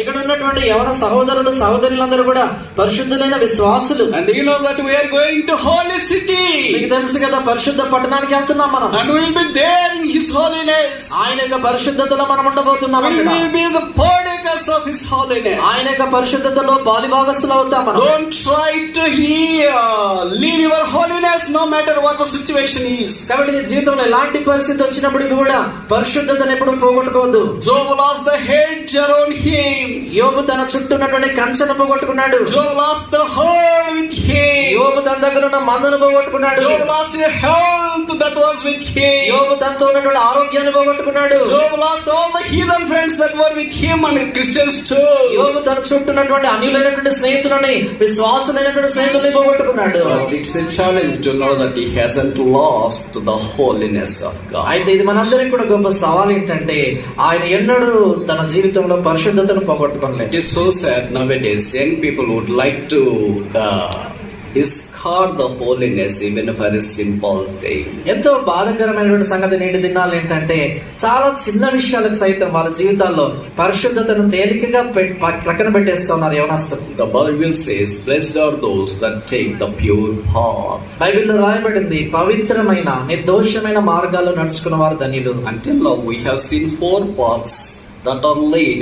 ఇక్కడ ఉన్నటువంటి యవన సహోదరులు సహోదరులందరూ కూడా పరిశుద్ధులైన విశ్వాసులు. And you know that we are going to holy city. మీకు తెలుసు కదా పరిశుద్ధ పట్టణానికి వెళ్తున్నాం మనం. And we will be there in his holiness. ఆయన యొక్క పరిశుద్ధతలో మనం ఉండబోతున్నాం. We will be the partakers of his holiness. ఆయన యొక్క పరిశుద్ధతలో పాలిభాగస్తులు అవుతాం మనం. Don't try to leave your holiness no matter what the situation is. కాబట్టి నీ జీవితంలో ఎలాంటి పరిస్థితి వచ్చినప్పటికీ కూడా పరిశుద్ధతను ఎప్పుడు పోగొట్టుకోవద్దు. Job lost the hedge around him. యోబు తన చుట్టూ ఉన్నటువంటి కంచెను పోగొట్టుకున్నాడు. Job lost the herd with him. యోబు తన దగ్గర ఉన్న మందను పోగొట్టుకున్నాడు. Job lost the health that was with him. యోబు తనతో ఉన్నటువంటి ఆరోగ్యాన్ని పోగొట్టుకున్నాడు. Job lost all the heathen friends that were with him and Christians too. యోబు తన చుట్టూ ఉన్నటువంటి అన్యులైనటువంటి స్నేహితులని విశ్వాసులైనటువంటి స్నేహితుల్ని పోగొట్టుకున్నాడు. But it's a challenge to know that he hasn't lost the holiness of God. అయితే ఇది మనందరికీ కూడా గొప్ప సవాల్ ఏంటంటే ఆయన ఎన్నడూ తన జీవితంలో పరిశుద్ధతను పోగొట్టుకోలేదు. It is so sad nowadays. Young people would like to discard the holiness even for a simple thing. ఎంతో బాధాకరమైనటువంటి సంగతి నేటి దినాలు ఏంటంటే చాలా చిన్న విషయాలకు సైతం వాళ్ళ జీవితాల్లో పరిశుద్ధతను తేలికగా ప్రక్కన పెట్టేస్తున్నారు యవనస్తులు. The Bible says, "Blessed are those that take the pure path." బైబిల్లో రాయబడింది పవిత్రమైన నిర్దోషమైన మార్గాల్లో నడుచుకున్న వారు ధన్యులు. Until now we have seen 4 paths that are laid